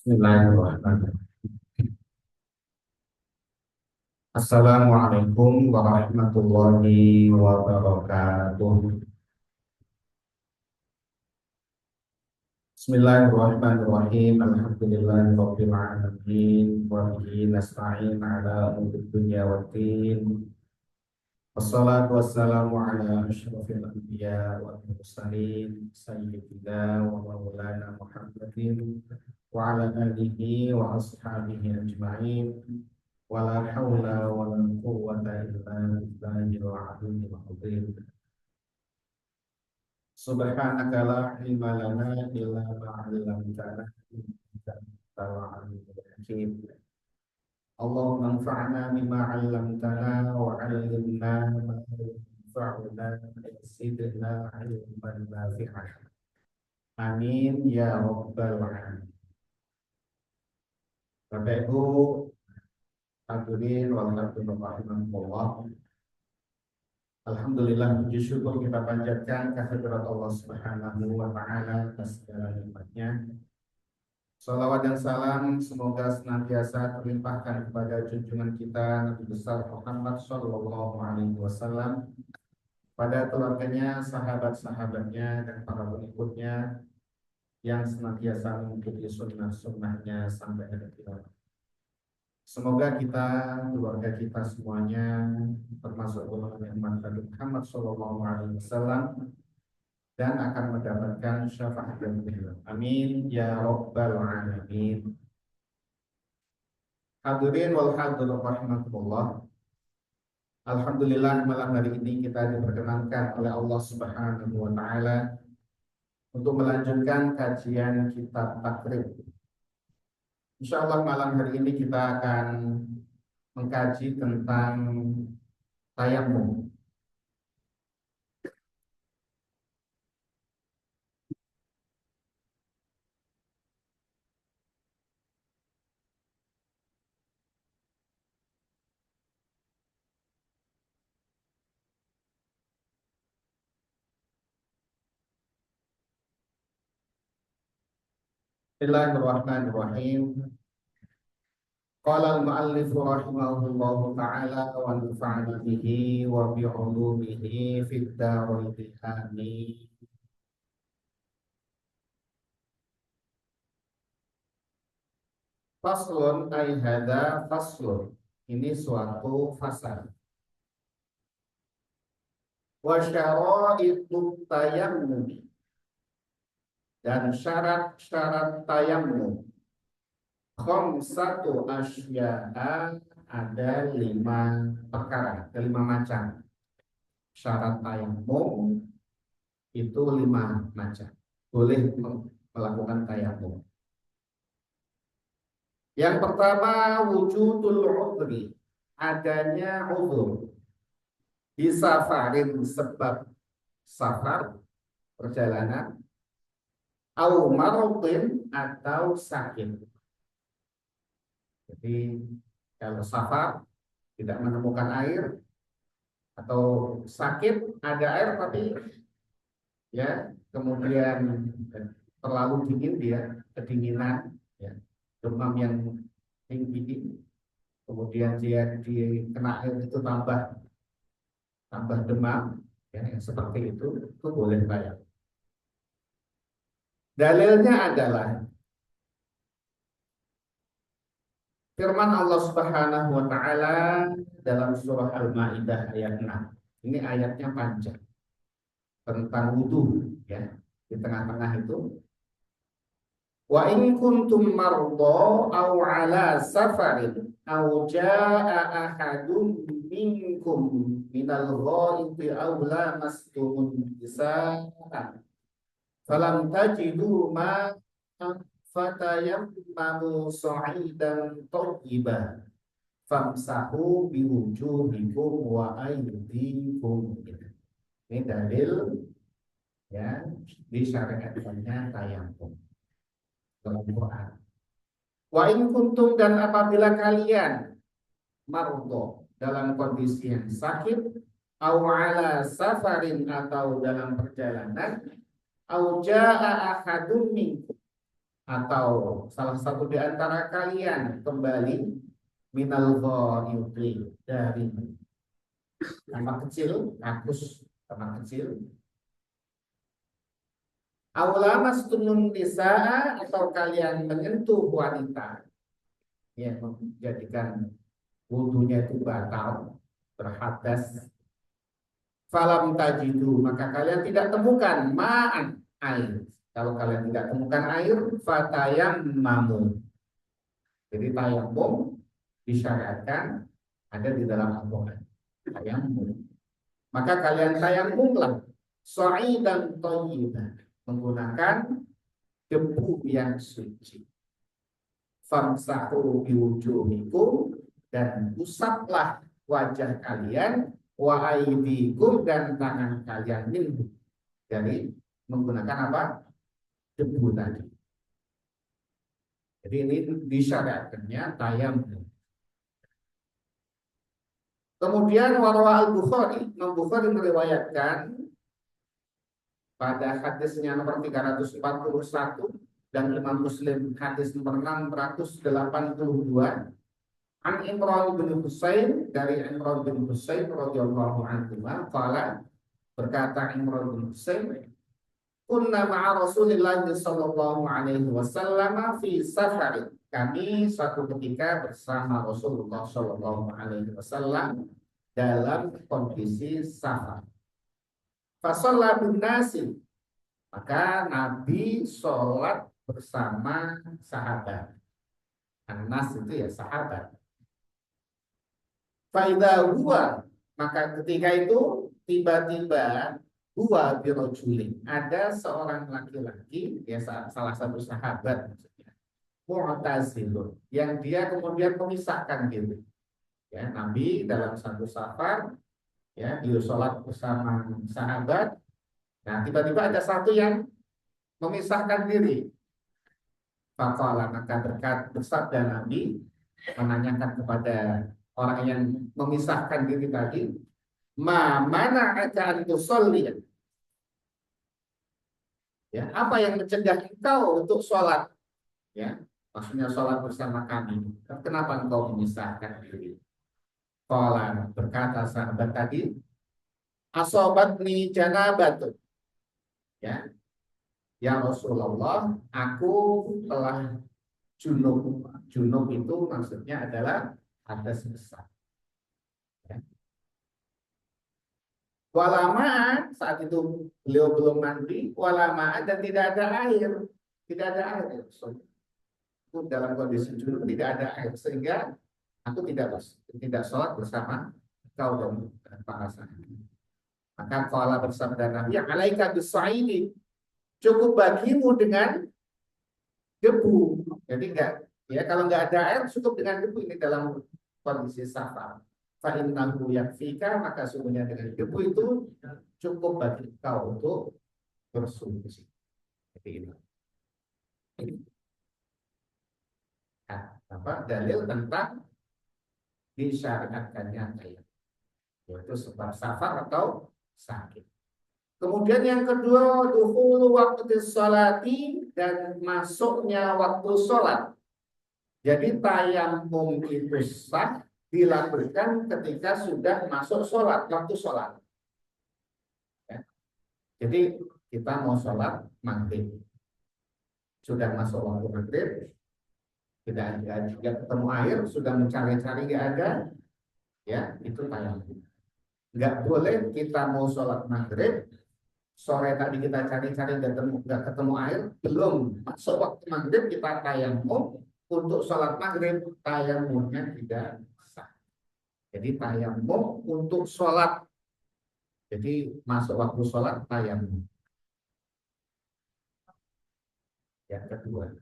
Bismillahirrahmanirrahim. Assalamualaikum warahmatullahi wabarakatuh. Bismillahirrahmanirrahim. Alhamdulillahirabbil alamin wa bihi nasta'in ala umuri dunya waddin. Wassalatu wassalamu ala asyrafil anbiya wal mursalin sayyidina wa maulana Muhammadin wa ala alihi wa ashabihi ajma'in. Wala haula wala quwwata illa billahil aliyyil azim. Subhanaka la ilma lana illa ma 'allamtana innaka antal alimul hakim. Allahumma anfa'na bima 'allamtana wa 'allimna ma yanfa'una wa zidna 'ilman nafi'an. Amin ya rabbal alamin. Bapak Ibu hadirin wal hadirat, alhamdulillah, puji syukur kita panjatkan kehadirat Allah Subhanahu wa taala atas segala nikmatnya. Salawat dan salam semoga senantiasa terlimpahkan kepada junjungan kita Nabi besar Muhammad sallallahu alaihi wasallam, pada keluarganya, sahabat-sahabatnya dan para pengikutnya yang senantiasa mengikuti sunnah-sunnahnya sampai akhir kiamat. Semoga kita, keluarga kita semuanya, termasuk golongan umat Nabi Muhammad Sallallahu Alaihi Wasallam, dan akan mendapatkan syafaat dan beliau. Amin ya Rabbal Alamin. Hadirin wal hadirat rahmatullah. Alhamdulillah, malam hari ini kita diperkenankan oleh Allah Subhanahu Wa Taala untuk melanjutkan kajian kitab Takrib. Insya Allah malam hari ini kita akan mengkaji tentang tayamum. Bismillahirrahmanirrahim. Qala al-mu'allif rahimahullahu ta'ala wa nafa'ana bihi wa bi'ulumihi fid dharain amin. Faslun ay hadza faslun. Ini suatu fasal. Wa syara'itut tayammum. Dan syarat-syarat tayammum. Khamsatu asya'a, ada 5 perkara, ada 5 macam. Syarat tayammum itu 5 macam. Boleh melakukan tayammum. Yang pertama, wujudul udhri, adanya udhur. Bisafarin, sebab safar, perjalanan, au maradin, atau sakit. Jadi kalau safar tidak menemukan air, atau sakit ada air tapi ya kemudian terlalu dingin, dia kedinginan, ya, demam yang tinggi, kemudian dia kena air itu tambah demam, ya, yang seperti itu boleh bayar. Dalilnya adalah firman Allah Subhanahu wa taala dalam surah Al-Maidah ayat 6. Ini ayatnya panjang tentang wudu, ya. Di tengah-tengah itu, wa in kuntum marda aw ala safarin aw jaa ahadun minkum minal ghaiti aw lamastumun nisaa falam tajidu ma fatayammamu sa'idan thayyiban famsahu biwujuhikum wa aydikum. Ini dalil, ya, disyariatkannya tayammum dalam Quran. Wa in kuntum, dan apabila kalian marudho, dalam kondisi yang sakit, au ala safarin, atau dalam perjalanan, au jaa ahadun minkum, atau salah satu di antara kalian kembali minal ghaibri dari kamar kecil, kamar kecil, aula mastunun nisaa atau kalian menyentuh wanita yang menjadikan wudhunya itu batal, berhadas, falam tajidu maka kalian tidak temukan ma'an air. Kalau kalian tidak temukan air, fatayammamu. Jadi tayamum disyariatkan ada di dalam Al-Quran. Tayamum. Maka kalian tayamumlah sha'idan thayyiban, menggunakan debu yang suci. Famsahu biwujuhikum, dan usaplah wajah kalian, wa aydikum, dan tangan kalian minhu, dari menggunakan apa? Debu tadi. Jadi ini disyariatkannya tayamum. Kemudian warwa al-Bukhari, Imam Bukhari meriwayatkan pada hadisnya nomor 341 dan Imam Muslim hadis nomor 682 an Imran bin Husain, dari Imran bin Husain radhiyallahu anhu qala, berkata Imran bin Husain, kunna ma'a Rasulillah sallallahu alaihi wasallam fi safar. Kami suatu ketika bersama Rasulullah sallallahu alaihi wasallam dalam kondisi safar. Fasalla bin nasi, maka Nabi sholat bersama sahabat. An-nas itu ya sahabat. Faidha huwa, maka ketika itu tiba-tiba huwa birojulin, ada seorang laki-laki, ya salah satu sahabat maksudnya, mu'tazilun, yang dia kemudian memisahkan diri. Ya, Nabi dalam satu safar, ya, dia sholat bersama sahabat. Nah, tiba-tiba ada satu yang memisahkan diri. Faqala, maka bersabda Nabi menanyakan kepada orang yang memisahkan diri tadi, ma mana'aka an tusolli, ya, apa yang mencegah engkau untuk sholat, ya, maksudnya sholat bersama kami, kenapa engkau memisahkan diri? Qala, berkata sahabat tadi, asobatni janabatun, ya, ya Rasulullah, aku telah junub. Junub itu maksudnya adalah hadas besar. Ya. Walamaan, saat itu beliau belum mandi, walamaan, dan tidak ada air, so, itu dalam kondisi junub tidak ada air, sehingga aku tidak sholat bersama kau dan para sahabat. Maka qala, bersabda Nabi, alaika bisaidi, cukup bagimu dengan debu. Jadi ya, kalau nggak ada air cukup dengan debu. Ini dalam kondisi safar. Fa innahu yakfika, maka sungguhnya dengan debu itu cukup bagi kau untuk bersuci. Jadi ini. Nah, dalil tentang disyariatkannya tayamum, yaitu sebab safar atau sakit. Kemudian yang kedua, dukhulu waktu sholati, dan masuknya waktu sholat. Jadi tayamum itu sah dilakukan ketika sudah masuk sholat, waktu sholat. Ya. Jadi kita mau sholat maghrib, sudah masuk waktu maghrib, tidak ketemu air, sudah mencari-cari nggak ada, ya, itu tayamum. Nggak boleh kita mau sholat maghrib, sore tadi kita cari-cari nggak ketemu air, belum masuk waktu maghrib kita tayamum untuk sholat maghrib, tayamumnya tidak sah. Jadi tayamum untuk sholat, jadi masuk waktu sholat tayamum. Yang kedua,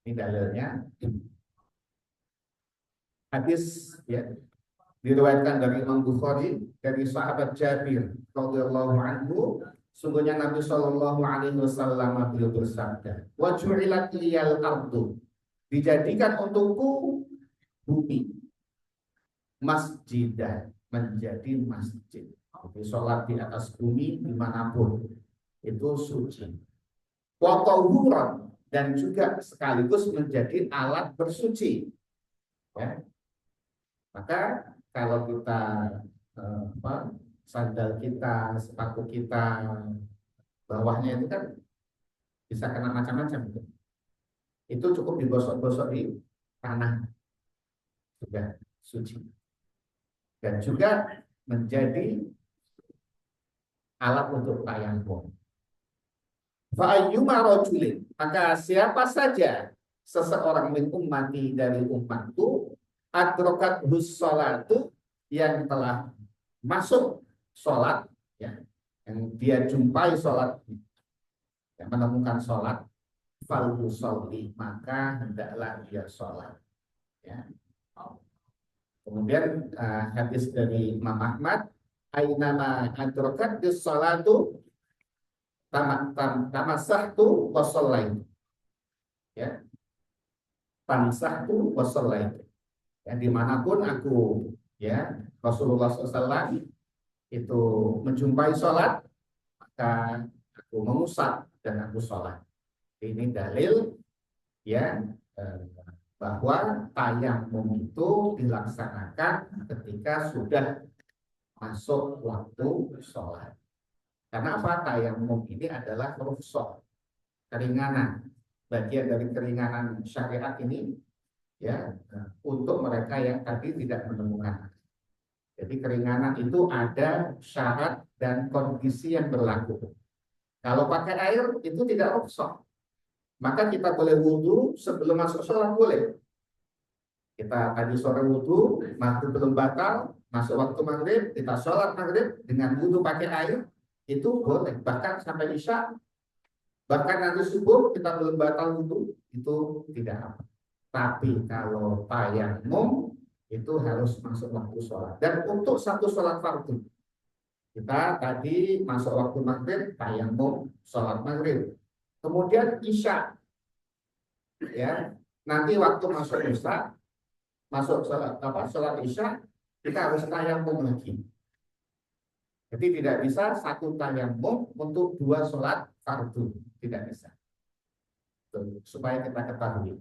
ini dalilnya hadis, ya, diriwayatkan dari Imam Bukhari dari sahabat Jabir radhiyallahu anhu, sungguhnya Nabi sallallahu alaihi wasallam beliau bersabda, wa ju'ilat liyal ardu, dijadikan untukku bumi masjidan, menjadi masjid. Jadi sholat di atas bumi dimanapun itu suci. Wa tahuran, dan juga sekaligus menjadi alat bersuci. Ya. Maka kalau kita sandal kita, sepatu kita, bawahnya itu kan bisa kena macam-macam. Itu cukup digosok-gosok di tanah, sudah suci. Dan juga menjadi alat untuk tayamum. Fa'ayyuma rajulin, maka siapa saja seseorang min ummati dari umatku adrokat hussolatu, yang telah masuk sholat, ya, yang dia jumpai sholat, yang menemukan sholat, fal yusolli, maka hendaklah dia sholat. Ya. Kemudian hadis dari Imam Ahmad, ainama adrokat hussolatu tamasahtu wasallaitu, ya, tamasahtu wasallaitu, ya, dimanapun aku, ya, Rasulullah SAW itu menjumpai sholat, maka aku mengusap dan aku sholat. Ini dalil, ya, bahwa tayamum itu dilaksanakan ketika sudah masuk waktu sholat. Karena apa? Tayamum ini adalah rukhsah, keringanan, bagian dari keringanan syariat ini, ya, untuk mereka yang tadi tidak menemukan. Jadi keringanan itu ada syarat dan kondisi yang berlaku. Kalau pakai air itu tidak rukhsah, maka kita boleh wudhu sebelum masuk sholat, boleh. Kita tadi sore wudhu, maghrib belum batal, masuk waktu maghrib, kita sholat maghrib dengan wudhu pakai air, itu boleh, bahkan sampai isya, bahkan nanti subuh kita belum batal wudhu, itu tidak apa. Tapi kalau tayamum itu harus masuk waktu sholat. Dan untuk satu sholat fardu, kita tadi masuk waktu maghrib, tayamum, sholat maghrib. Kemudian isya, ya, nanti waktu masuk isya, masuk sholat isya, kita harus tayamum lagi. Jadi tidak bisa satu tayamum untuk dua sholat fardu, tidak bisa. Supaya kita ketahui.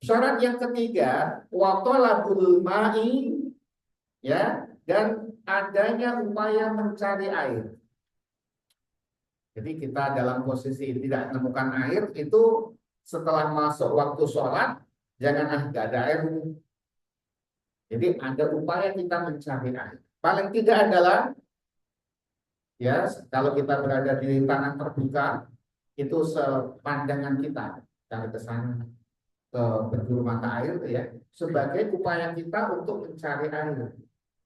Syarat yang ketiga, wa talabul ma'i, ya, dan adanya upaya mencari air. Jadi kita dalam posisi tidak menemukan air, itu setelah masuk waktu sholat, jangan nggak ada air. Jadi ada upaya kita mencari air. Paling tidak adalah, ya, kalau kita berada di tanah terbuka, itu sepandangan kita cari ke sana, ke penjuru mata air, ya, sebagai upaya kita untuk mencari air.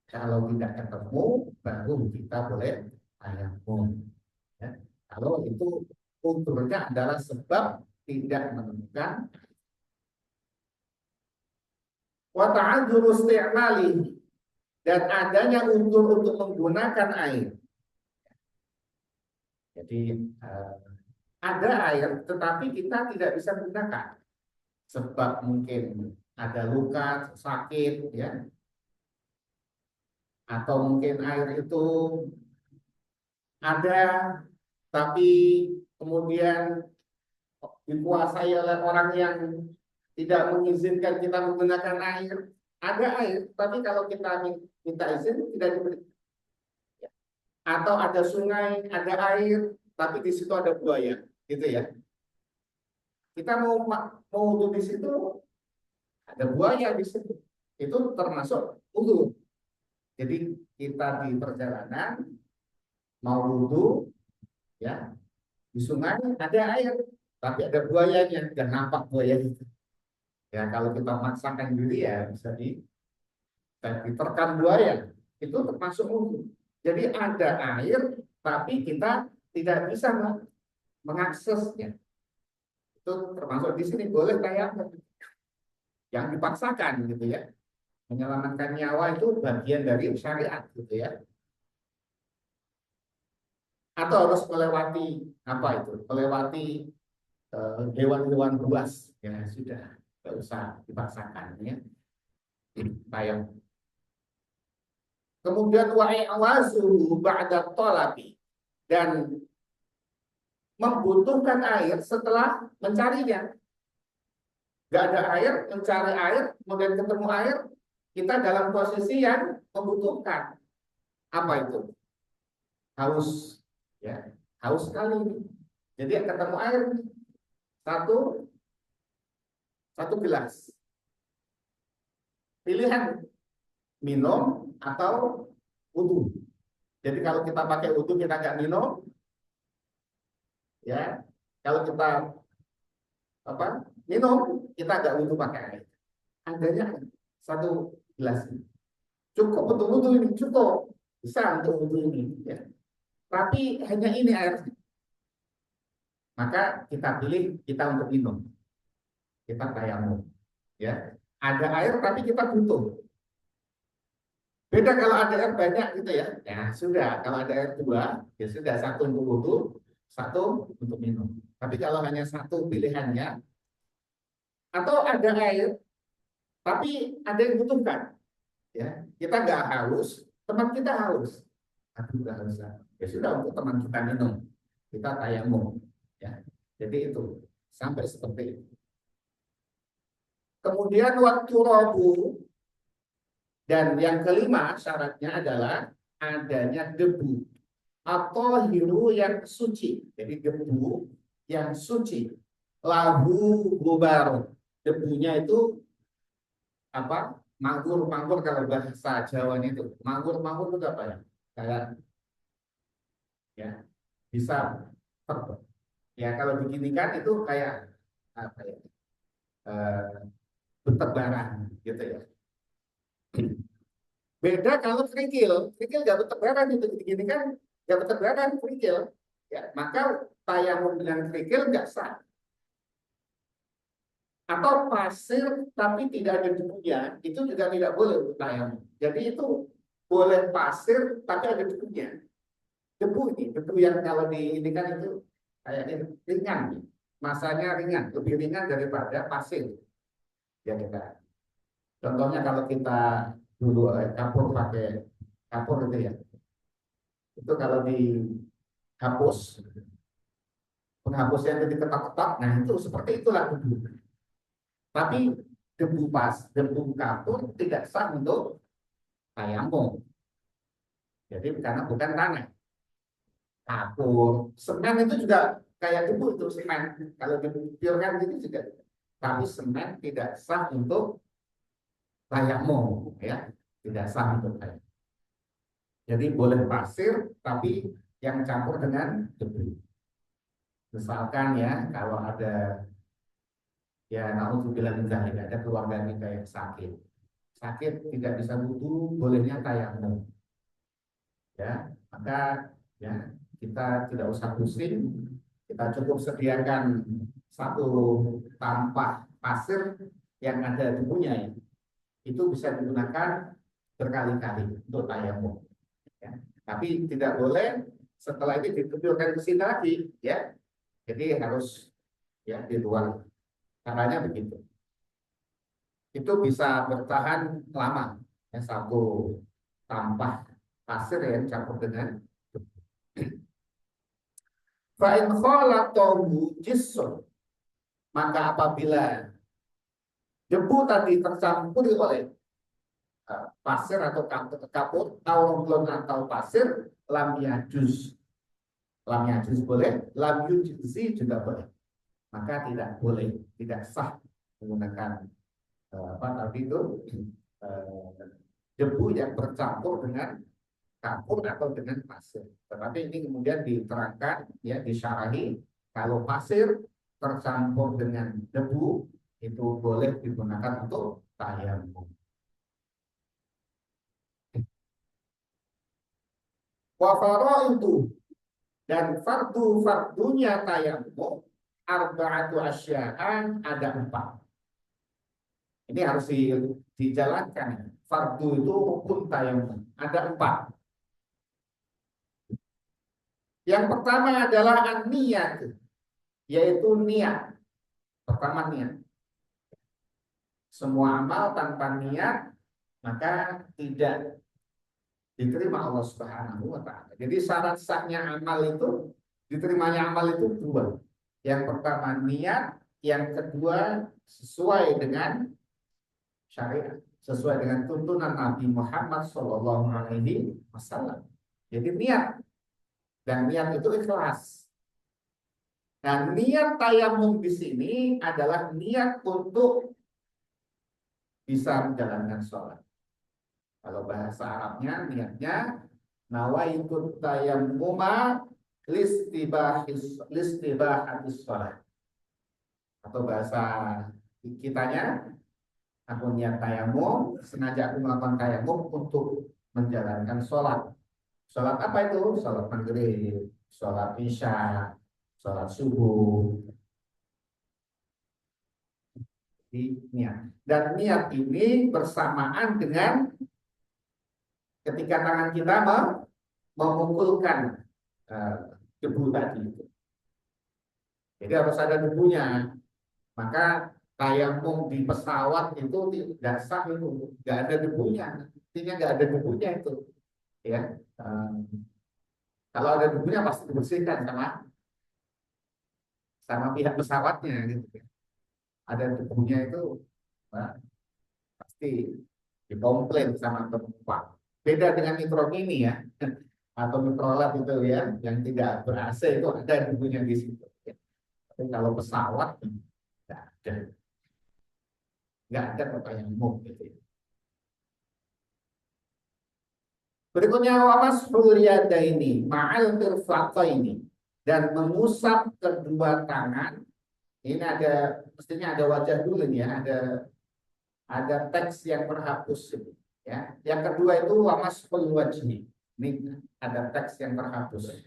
Kalau tidak ketemu, baru kita boleh tayamum. Ya. Kalau itu unsurnya adalah sebab tidak menemukan. Wa ta'adzuru isti'mali, dan adanya unsur untuk menggunakan air. Jadi ada air, tetapi kita tidak bisa gunakan sebab mungkin ada luka, sakit, ya, atau mungkin air itu ada, tapi kemudian dikuasai oleh orang yang tidak mengizinkan kita menggunakan air. Ada air, tapi kalau kita minta izin tidak diberi. Atau ada sungai, ada air, tapi di situ ada buaya, gitu ya. Kita mau wudhu di situ, ada buaya di situ, itu termasuk wudhu. Jadi kita di perjalanan mau wudhu, ya, di sungai ada air, tapi ada buayanya, dan nampak buaya itu. Ya, kalau kita memaksakan diri, ya bisa diterkam buaya, itu termasuk wudhu. Jadi ada air, tapi kita tidak bisa mengaksesnya. Itu termasuk di sini boleh tayamum. Yang dipaksakan, gitu ya. Menyelamatkan nyawa itu bagian dari syariat, gitu ya. Atau harus melewati apa itu? Melewati hewan-hewan buas, ya sudah, tidak usah dipaksakan, ya. Tayamum. Kemudian wa'i'wazu ba'da thalabi, dan membutuhkan air setelah mencarinya. Nggak ada air, mencari air, kemudian ketemu air, kita dalam posisi yang membutuhkan. Apa itu? Haus, ya, haus sekali. Jadi ketemu air satu satu gelas. Pilihan minum atau wudhu. Jadi kalau kita pakai wudhu kita nggak minum, ya. Kalau kita minum kita nggak wudhu pakai air. Adanya satu gelas. Cukup untuk wudhu ini, cukup bisa untuk wudhu ini, ya. Tapi hanya ini air. Maka kita pilih kita untuk minum. Kita tayamum, ya. Ada air tapi kita butuh. Beda kalau ada air banyak gitu ya. Ya sudah, kalau ada air dua, ya sudah, satu untuk wudhu, satu untuk minum. Tapi kalau hanya satu pilihannya, atau ada air, tapi ada yang butuhkan, ya. Kita nggak haus, teman kita haus. Aduh, nggak haus. Ya sudah, untuk teman kita minum, kita tayamum, ya. Jadi itu sampai seperti itu. Kemudian waktu robu, dan yang kelima syaratnya adalah adanya debu atau hiru yang suci. Jadi debu yang suci. Lahu gubaru. Debunya itu apa? Manggur-manggur kalau bahasa Jawa itu. Manggur-manggur itu apa ya? Kayak ya bisa terbang. Ya kalau diginikan itu kayak apa ya? Bertebaran gitu ya. Beda kalau kerikil nggak bertebaran, itu begini kan nggak bertebaran kerikil, ya. Maka tayamum dengan kerikil nggak sah. Atau pasir tapi tidak ada debunya, itu juga tidak boleh untuk tayamum. Jadi itu boleh pasir tapi ada debunya. Debu ini, debu yang kalau di ini kan itu kayaknya ringan, masanya ringan, lebih ringan daripada pasir. Ya kita. Contohnya kalau kita dulu kapur pakai kapur itu ya, itu kalau dihapus, penghapusnya itu diketok-ketok, nah itu seperti itulah debu. Tapi debu kapur tidak sah untuk tayamum. Jadi karena bukan tanah. Kapur, semen itu juga kayak debu itu, semen. Kalau debu pure kan itu juga. Tapi semen tidak sah untuk tayamum, ya, tidak sah untuk tayamum. Jadi boleh pasir, tapi yang campur dengan debu. Misalkan ya, kalau ada, ya naudzubillah min dzalik, ada keluarga kita yang sakit tidak bisa wudhu, bolehnya tayamum. Ya, maka ya kita tidak usah pusing, kita cukup sediakan satu tampah pasir yang ada debunya ya. Itu bisa digunakan berkali-kali untuk tayamum. Ya. Tapi tidak boleh setelah itu dikumpulkan ke sini lagi, ya. Jadi harus ya di luar. Caranya begitu. Itu bisa bertahan lama, ya, satu tampah pasir yang campur dengan fa'in khalaqahu jissun, maka apabila debu tadi tercampur oleh pasir atau kapur, taulon atau pasir, lam yajuz boleh, lam yujzi juga boleh. Maka tidak boleh, tidak sah menggunakan tadi itu debu yang bercampur dengan kapur atau dengan pasir. Tetapi ini kemudian diterangkan, ya, disyarahi, kalau pasir tercampur dengan debu itu boleh digunakan untuk tayamum. Wa faraidu, dan fardunya tayamum arba'atu asya'an, ada 4. Ini harus dijalankan. Fardu itu rukun tayamum, ada 4. Yang pertama adalah an-niyat, yaitu niat. Pertama niat. Semua amal tanpa niat maka tidak diterima Allah Subhanahu wa taala. Jadi syarat sahnya amal itu Diterimanya amal itu dua. Yang pertama niat, yang kedua sesuai dengan syariat, sesuai dengan tuntunan Nabi Muhammad SAW. Jadi niat, dan niat itu ikhlas. Nah, niat tayamum di sini adalah niat untuk bisa menjalankan sholat. Kalau bahasa Arabnya, niatnya nawaitu tayammuma listibahatis sholat. Atau bahasa kitanya, aku niat tayamum, sengaja aku melakukan tayamum untuk menjalankan sholat. Sholat apa itu? Sholat maghrib, sholat isya, sholat subuh. Di niat. Dan niat ini bersamaan dengan ketika tangan kita memukulkan debu tadi. Jadi harus ada debunya. Maka tayamum di pesawat itu tidak sah, itu nggak ada debunya. Intinya nggak ada debunya itu. Ya, kalau ada debunya pasti dibersihkan sama pihak pesawatnya gitu. Ada debunya itu pasti dikomplain sama penumpang. Beda dengan mikromini ya, atau mikrolet itu ya, yang tidak ber-AC itu ada debunya di situ. Ya. Tapi kalau pesawat nggak ada, kata yang umum gitu ya. Berikutnya wamashul yadaini ma'al mirfaqaini, dan mengusap kedua tangan. Ini ada, mestinya ada wajah dulu nih ya, ada teks yang terhapus ini, ya. Yang kedua itu wamashul wajhi. Ini ada teks yang terhapus.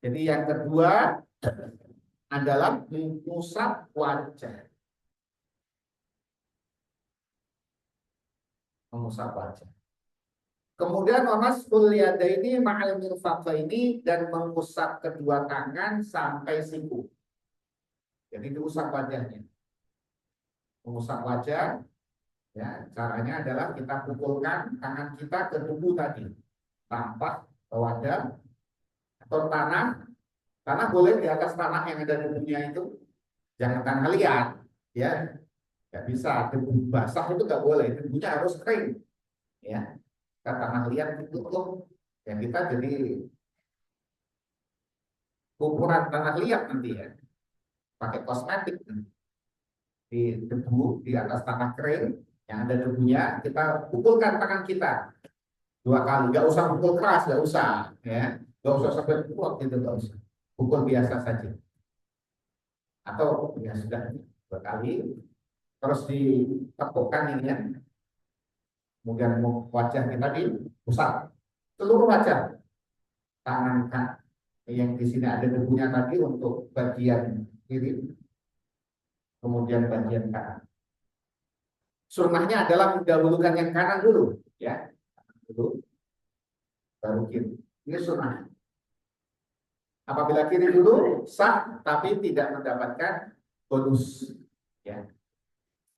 Jadi yang kedua adalah mengusap wajah. Mengusap wajah. Kemudian wamashul yadaini ma'al mirfaqaini, dan mengusap kedua tangan sampai siku. Jadi diusap wajahnya. Mengusap wajah, ya, caranya adalah kita pukulkan tangan kita ke tubuh tadi, tampak ke wadah atau tanah. Tanah boleh di atas tanah yang ada debunya itu, jangan tanah liat, ya, nggak bisa. Debu basah itu nggak boleh, debunya harus kering, ya. Karena tanah liat itu loh, ya kita jadi ukuran tanah liat nanti ya, pakai kosmetik di debu di atas tanah kering yang ada debunya, kita pukulkan tangan kita 2 kali. Nggak usah pukul keras, nggak usah, ya, nggak usah sampai kuat gitu, nggak usah. Pukul biasa saja, atau ya sudah 2 kali, terus ditepukkan ini ya. Kemudian wajah kita diusap seluruh wajah, tangan yang di sini ada debunya tadi untuk bagian kiri, kemudian bagian kanan. Sunnahnya adalah mendahulukan yang kanan dulu, ya, dulu baru kiri. Ini sunnah. Apabila kiri dulu sah, tapi tidak mendapatkan bonus, ya.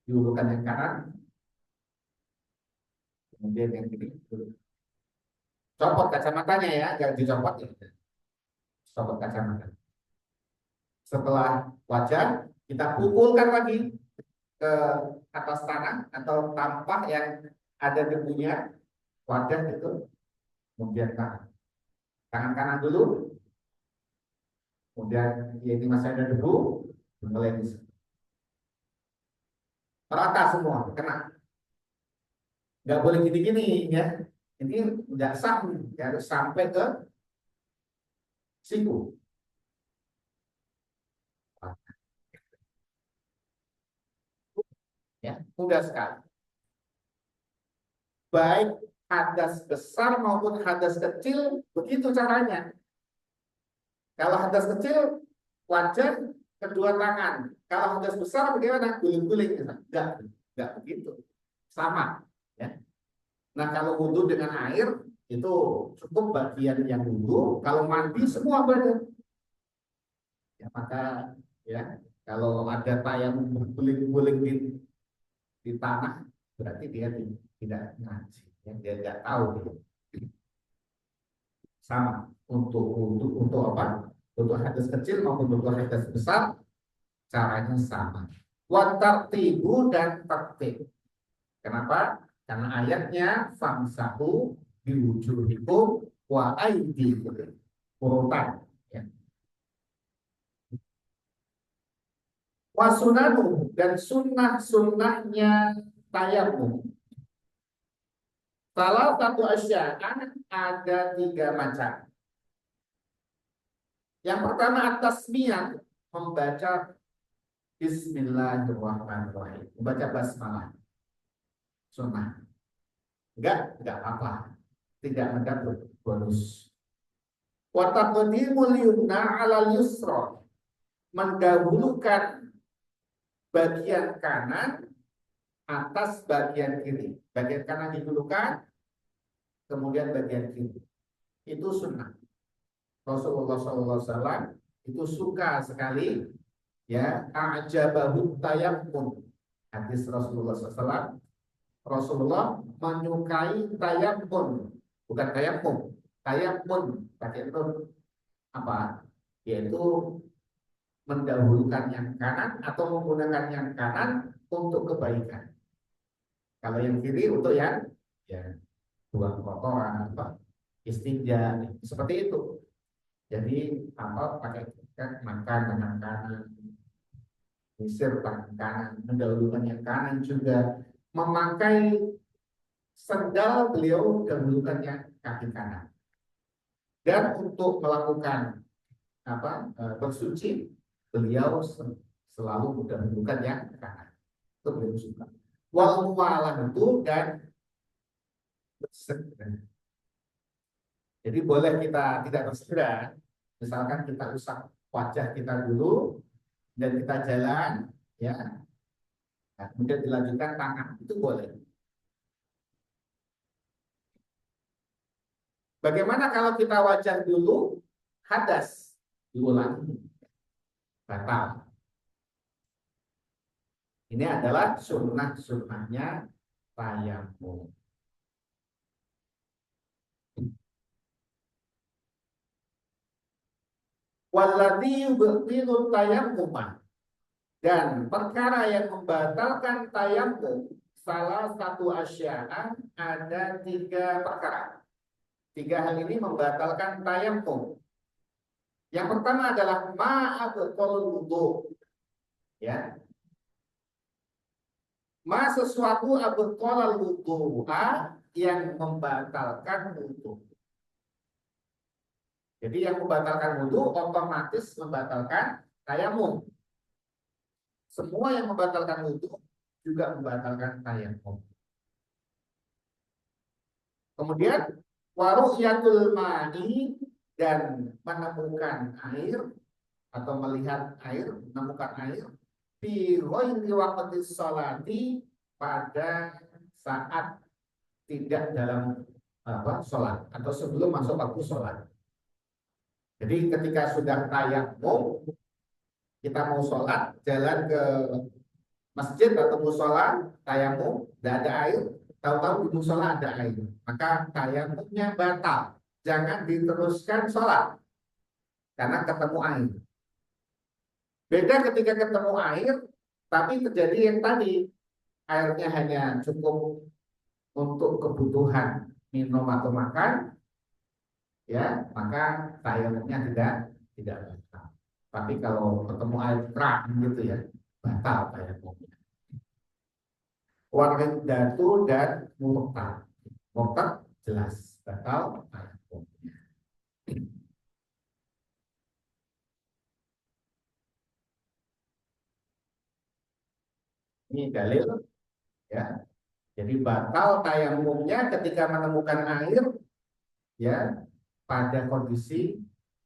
Dahulukan yang kanan, kemudian yang kiri dulu. Copot kacamatanya ya, jangan dicopot ya. Copot kacamata. Setelah wajah, kita pukulkan lagi ke atas tanah atau tampah yang ada debunya, wadah itu, kemudian tangan kanan dulu, kemudian ya ini masih ada debu, mulai di sini. Rata semua, kena. Nggak boleh gini-gini ya. Ini nggak sah, ya, harus sampai ke siku. Ya, mudah sekali. Baik hadas besar maupun hadas kecil, begitu caranya. Kalau hadas kecil, wajah, kedua tangan. Kalau hadas besar bagaimana? Guling-guling. Enggak begitu. Sama. Ya. Nah, kalau wudhu dengan air, itu cukup bagian yang wudhu. Kalau mandi, semua badan. Ya, maka ya, kalau ada tayang berguling-guling di tanah, berarti dia tidak ngaji. Ya, dia tidak tahu. Sama untuk apa? butuh hadas kecil maupun butuh hadas besar, caranya sama. Wa tartibu dan tertib. Kenapa? Karena ayatnya famsahu biwujuhikum wa aydikum. Urutan. Ya. Wa sunanu dan sunnah-sunnahnya tayamum. Salah satu asya'an ada 3 macam. Yang pertama at-tasmiyah, membaca Bismillahirrahmanirrahim. Membaca basmalah. Sunnah. Enggak apa. Tidak mendapat bonus. Wa taqdimul yumna 'alal yusra. Mendahulukan bagian kanan atas bagian kiri. Bagian kanan didulukan, kemudian bagian kiri. Itu sunnah. Rasulullah SAW itu suka sekali, ya, a'jabahu tayammum. Hadis Rasulullah SAW, Rasulullah menyukai tayammum, bukan tayammum, tayammum pakai itu apa? Yaitu mendahulukan yang kanan atau menggunakan yang kanan untuk kebaikan. Kalau yang kiri untuk yang, ya, buang kotoran, apa, istinja, seperti itu. Jadi apa, pakai makan dengan kanan, misir tangan kanan, mendahulukan yang kanan juga. Memakai sendal beliau dahulukan yang kaki kanan. Dan untuk melakukan apa, bersuci, beliau selalu mendahulukan yang kanan. Itu beliau suka. Wal muwalah itu dan bersegera. Jadi boleh kita tidak bersegera. Misalkan kita usap wajah kita dulu dan kita jalan, ya, nah, kemudian dilanjutkan tangan, itu boleh. Bagaimana kalau kita wajah dulu, hadas, diulangi, batal. Ini adalah sunnah-sunnahnya tayamum. Walladzi yubtilu tayammuma, dan perkara yang membatalkan tayamum, salah satu asya'an, ada 3 perkara. 3 hal ini membatalkan tayamum. Yang pertama adalah ma'abtalul wudu. Ya. Ma sesuatu abtalal wudu'a, yang membatalkan wudu. Jadi yang membatalkan wudu otomatis membatalkan tayamum. Semua yang membatalkan wudu juga membatalkan tayamum. Kemudian waru'yatul ma'i, dan menemukan air atau melihat air, menemukan air fi ghairi waqti sholati, pada saat tidak dalam apa, sholat atau sebelum masuk waktu sholat. Jadi ketika sudah tayamum, kita mau sholat, jalan ke masjid atau musola, tayamum, tidak ada air, tahu-tahu di musola ada air, maka tayamumnya batal. Jangan diteruskan sholat karena ketemu air. Beda ketika ketemu air, tapi terjadi yang tadi, airnya hanya cukup untuk kebutuhan minum atau makan, ya, maka tayamumnya tidak batal. Tapi kalau ketemu air terang gitu, ya, batal tayamumnya. Waridatu dan murtad. Murtad jelas batal tayamumnya. Ini dalil, ya. Jadi batal tayamumnya ketika menemukan air, ya, pada kondisi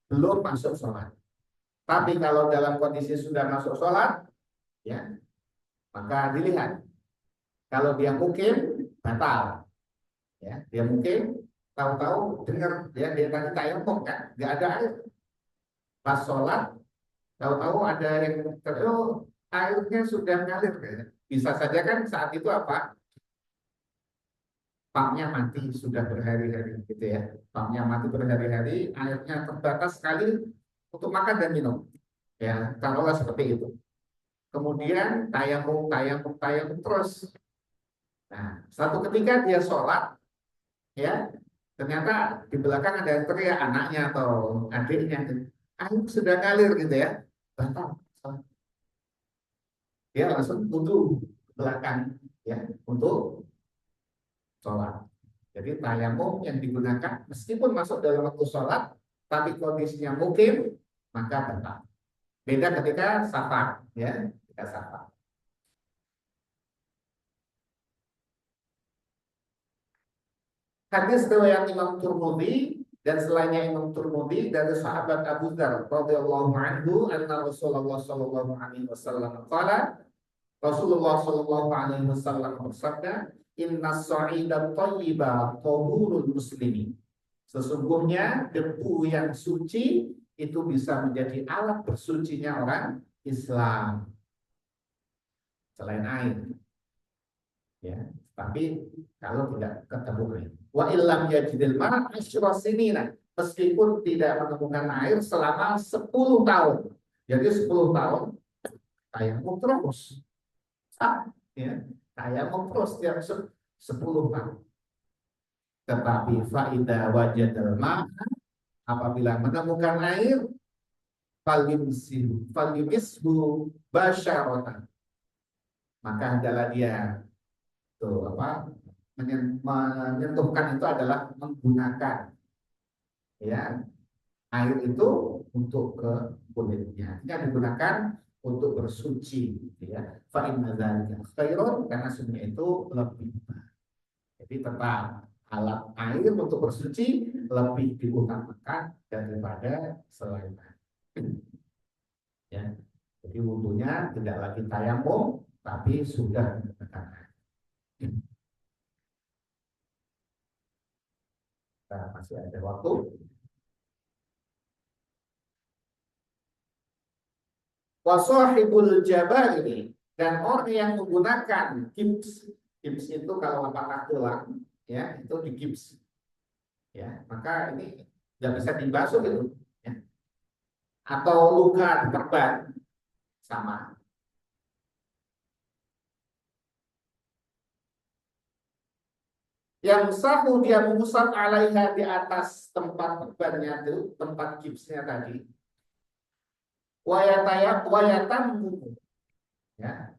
belum masuk sholat. Tapi kalau dalam kondisi sudah masuk sholat, ya, maka dilihat. Kalau dia mukim, batal. Ya, dia mukim, tahu-tahu dengar, ya, dia tadi tayamum kan, nggak ada air. Pas sholat, tahu-tahu ada yang airnya sudah ngalir. Ya. Bisa saja kan saat itu apa? Pumpnya mati sudah berhari-hari, gitu ya. Pumpnya mati berhari-hari, airnya terbatas sekali, untuk makan dan minum. Ya, taruhlah seperti itu. Kemudian tayamum, tayamum, tayamum terus. Nah, satu ketika dia sholat, ya, ternyata di belakang ada yang teriak anaknya atau adiknya, air sudah ngalir gitu ya, batal. Dia langsung wudhu ke belakang, ya, untuk sholat. Jadi tayamum yang digunakan meskipun masuk dalam waktu sholat, tapi kondisinya mukim, maka batal. Beda ketika safar, ya, ketika safar. Hadis riwayat Imam Turmudi dan selainnya Imam Turmudi dari sahabat Abu Dzar radhiyallahu anhu anna Rasulullah sallallahu alaihi wasallam qala Rasulullah sallallahu alaihi wasallam bersabda inna sa'ida thayyiba tahurul muslimin. Sesungguhnya debu yang suci itu bisa menjadi alat bersucinya orang Islam selain air, ya. Tapi kalau tidak ketemu air, wa illam yajidil ma' asyra sinina, meskipun tidak menemukan air selama 10 tahun. Jadi 10 tahun tayamum terus. Ya, tayamum terus tiap 10 tahun. Tetapi faida wajadal ma', apabila menemukan air, falyumishu basyaratan, maka adalah dia tuh apa, menyentuhkan itu adalah menggunakan, ya, air itu untuk ke kulitnya, artinya digunakan untuk bersuci, ya. Fa inna dzalika khairun, karena sunnah itu lebih baik. Jadi tetap alat air untuk bersuci lebih diutamakan daripada selain air, ya. Jadi wudhunya tidak lagi tayamum, tapi sudah menggunakan air. Nah, masih ada waktu. Wasahibul jabal ini, dan orang yang menggunakan gips, gips itu kalau patah tulang, ya, itu di gips, ya, maka ini nggak bisa dibasuh itu, ya. Atau luka di perban sama. Yang sahu dia mengusap alaiha, di atas tempat perbannya itu, tempat gipsnya tadi. Wayatam, ya.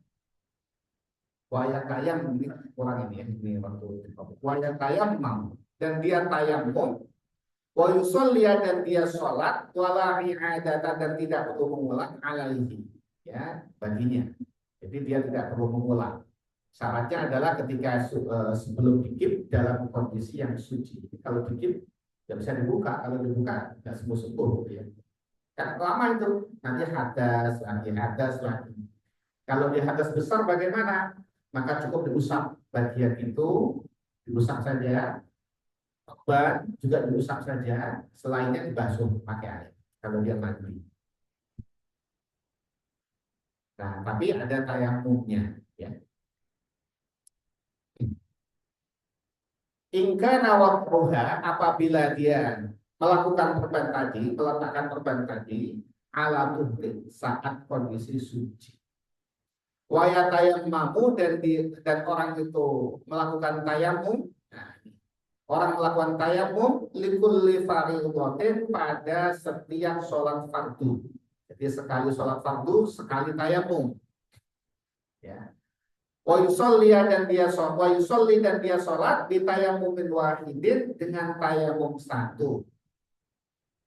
Wayatayam, ini kurang ini ya, ini waktu wayatayam mau, dan dia tayamum, wa yusolliya, dan dia sholat, wala i'adata, dan tidak perlu mengulang alaihi, ya, baginya. Jadi dia tidak perlu mengulang. Syaratnya adalah ketika sebelum dikip dalam kondisi yang suci. Kalau dikip tidak bisa dibuka, kalau dibuka tidak sembuh-sembuh, ya. Kan lama itu, nanti hadas lagi. Kalau dia hadas besar bagaimana? Maka cukup diusap bagian itu, diusap saja. Ban juga diusap saja, selainnya dibasuh pakai air kalau dia mandi. Nah, tapi ada tayamumnya, ya. Ingka nawakroha, apabila dia melakukan perban tadi, meletakkan perban tadi, ala tuhri, saat kondisi suci. Waya tayammamu, dan orang itu melakukan tayamum. Nah, orang melakukan tayamum likulli fardhatin, pada setiap sholat fardu. Jadi sekali sholat fardu, sekali tayamum, ya. Wa yusolli, dan dia sholat di tayamumin wahidin, dengan tayamum satu.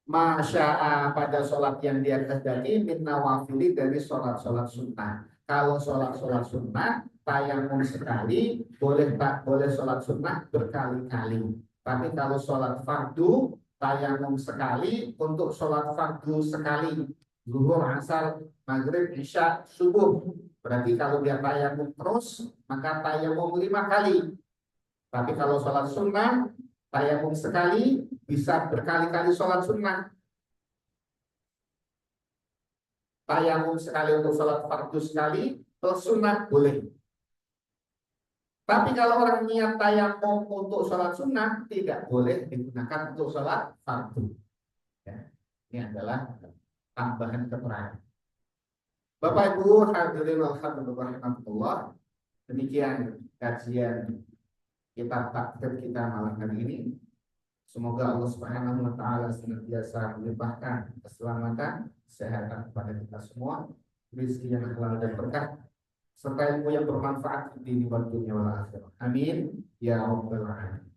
Masya'a, pada sholat yang dia kehendaki, min nawafili, dari sholat-sholat sunnah. Kalau sholat-sholat sunnah tayamum sekali, boleh sholat sunnah berkali-kali. Tapi kalau sholat fardu tayamum sekali, untuk sholat fardu sekali, zuhur, asar, maghrib, isya, subuh. Berarti kalau dia tayamum terus, maka tayamum 5 kali. Tapi kalau sholat sunnah tayamum sekali, bisa berkali-kali sholat sunnah. Tayamum sekali untuk sholat fardu sekali, plus sunnah boleh. Tapi kalau orang niat tayamum untuk sholat sunnah, tidak boleh digunakan untuk sholat fardu, ya. Ini adalah tambahan keterangan. Bapak Ibu hadirin alhamdulillah, demikian kajian kitab takdir kita malam hari ini. Semoga Allah Subhanahu wa taala senantiasa melimpahkan keselamatan, kesehatan kepada kita semua, rezeki yang halal dan berkah, serta ilmu yang bermanfaat di dunia wal akhirah. Amin ya rabbal alamin.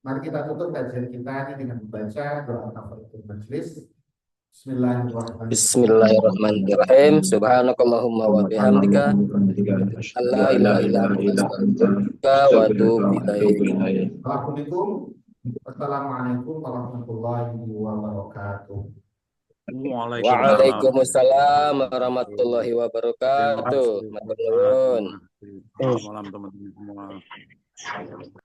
Mari kita tutup kajian kita ini dengan membaca doa kafaratul majelis. Bismillahirrahmanirrahim. Bismillahirrahmanirrahim. Subhanakallahumma wa bihamdika alla ilaha illa anta astaghfiruka wa atubu ilaik. Assalamualaikum warahmatullahi wabarakatuh. Waalaikumsalam warahmatullahi wabarakatuh. Selamat malam teman-teman semua.